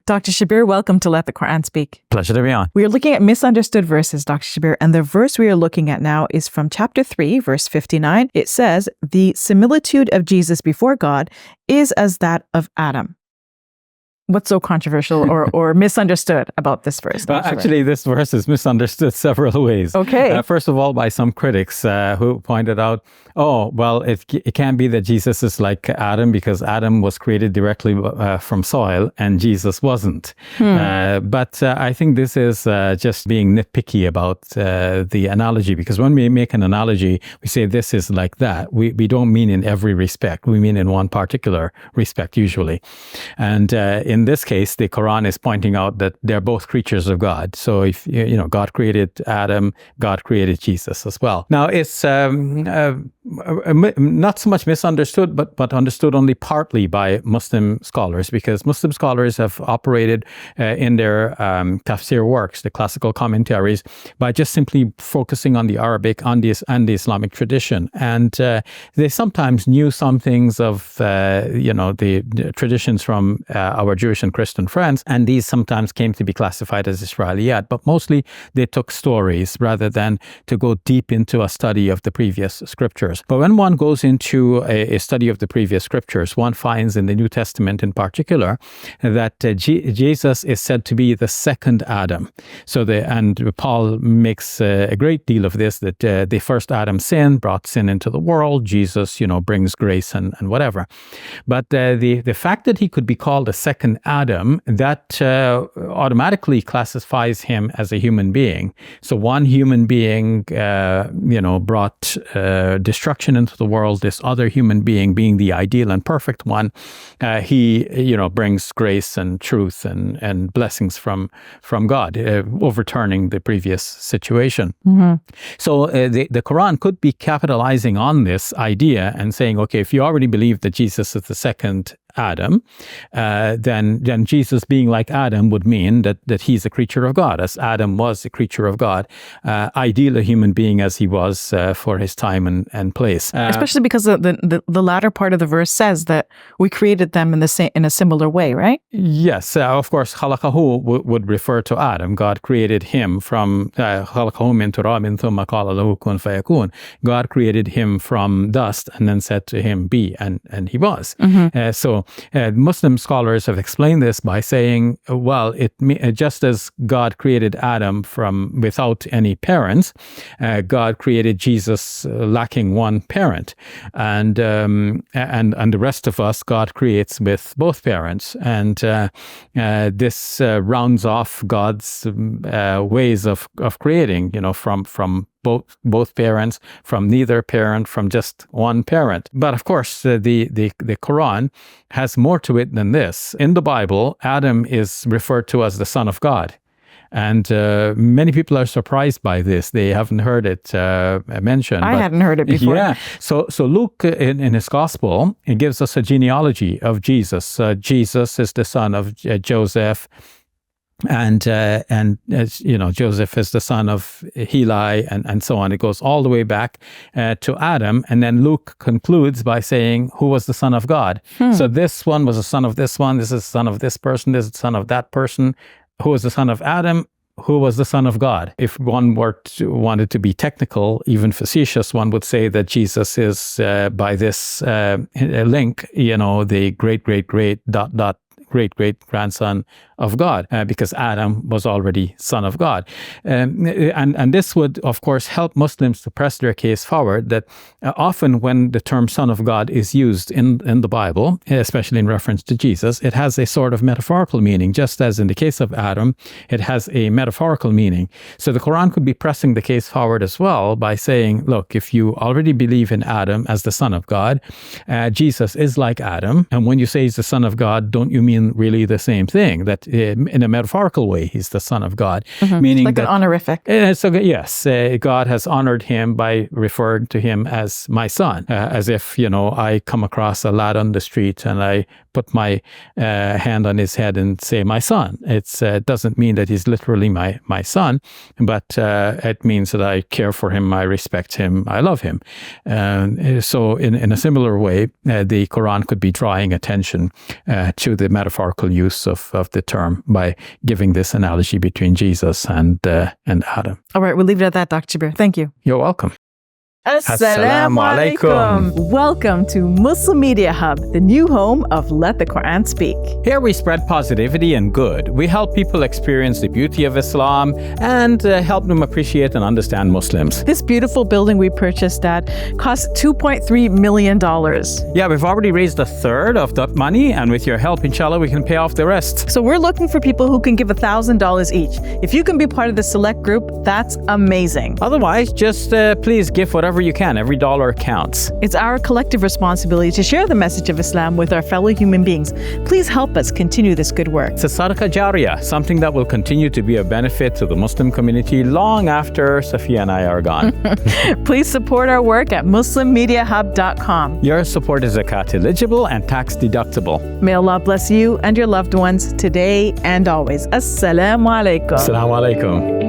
Dr. Shabir, welcome to Let the Quran Speak. Pleasure to be on. We are looking at misunderstood verses, Dr. Shabir, and the verse we are looking at now is from chapter 3, verse 59. It says, the similitude of Jesus before God is as that of Adam. What's so controversial or misunderstood about this verse? Well, actually, this verse is misunderstood several ways. Okay. First of all, by some critics who pointed out, it can't be that Jesus is like Adam because Adam was created directly from soil and Jesus wasn't. But I think this is just being nitpicky about the analogy, because when we make an analogy, we say this is like that. We don't mean in every respect. We mean in one particular respect usually. And in this case, the Quran is pointing out that they're both creatures of God. So if God created Adam, God created Jesus as well. Now it's not so much misunderstood, but understood only partly by Muslim scholars, because Muslim scholars have operated in their tafsir works, the classical commentaries, by just simply focusing on the Arabic and the Islamic tradition. And they sometimes knew some things of the traditions from our Jewish and Christian friends, and these sometimes came to be classified as Israeliyat, but mostly they took stories rather than to go deep into a study of the previous scriptures. But when one goes into a study of the previous scriptures, one finds in the New Testament in particular that Jesus is said to be the second Adam. And Paul makes a great deal of this, that the first Adam sinned, brought sin into the world. Jesus, brings grace and whatever. But the fact that he could be called a second Adam, that automatically classifies him as a human being. So one human being, brought destruction into the world. This other human being, being the ideal and perfect one, he brings grace and truth and blessings from God, overturning the previous situation. Mm-hmm. So the Quran could be capitalizing on this idea and saying, okay, if you already believe that Jesus is the second Adam, then Jesus being like Adam would mean that he's a creature of God, as Adam was a creature of God, ideal a human being as he was for his time and place. Especially because the latter part of the verse says that we created them in a similar way, right? Yes, of course, khalaqahu would refer to Adam. God created him from khalaqahu min turabin thumma qala lahu kun fayakun. God created him from dust and then said to him, be, and he was. Mm-hmm. So Muslim scholars have explained this by saying, well, just as God created Adam from without any parents, God created Jesus lacking one parent, and the rest of us God creates with both parents, and this rounds off God's ways of creating, from both parents, from neither parent, from just one parent. But of course, the Quran has more to it than this. In the Bible, Adam is referred to as the Son of God. And many people are surprised by this. They haven't heard it mentioned. I hadn't heard it before. Yeah. So Luke, in his gospel, it gives us a genealogy of Jesus. Jesus is the son of Joseph. And Joseph is the son of Heli, and so on. It goes all the way back to Adam. And then Luke concludes by saying, who was the son of God? So this one was the son of this one. This is the son of this person. This is the son of that person. Who was the son of Adam? Who was the son of God? If one wanted to be technical, even facetious, one would say that Jesus is, by this link, the great-great-grandson of God, because Adam was already son of God. And this would, of course, help Muslims to press their case forward, that often when the term son of God is used in the Bible, especially in reference to Jesus, it has a sort of metaphorical meaning, just as in the case of Adam, it has a metaphorical meaning. So the Quran could be pressing the case forward as well by saying, look, if you already believe in Adam as the son of God, Jesus is like Adam. And when you say he's the son of God, don't you mean really the same thing? That in a metaphorical way, he's the son of God. Mm-hmm. Meaning like that, an honorific. So yes, God has honored him by referring to him as my son, as if, I come across a lad on the street and I put my hand on his head and say, my son. It doesn't mean that he's literally my son, but it means that I care for him, I respect him, I love him. So in a similar way, the Quran could be drawing attention to the metaphorical use of the term term by giving this analogy between Jesus and Adam. All right, we'll leave it at that, Dr. Shabir. Thank you. You're welcome. Assalamu alaikum. Welcome to Muslim Media Hub, the new home of Let the Quran Speak. Here we spread positivity and good. We help people experience the beauty of Islam and help them appreciate and understand Muslims. This beautiful building we purchased at cost $2.3 million. Yeah, we've already raised a third of that money, and with your help, inshallah, we can pay off the rest. So we're looking for people who can give $1,000 each. If you can be part of the select group, that's amazing. Otherwise, just please give whatever you can. Every dollar counts. It's our collective responsibility to share the message of Islam with our fellow human beings. Please help us continue this good work. It's a sadaqah jariyah, something that will continue to be a benefit to the Muslim community long after Safiya and I are gone. Please support our work at muslimmediahub.com. Your support is zakat eligible and tax deductible. May Allah bless you and your loved ones today and always. Assalamu alaikum. Assalamu alaikum.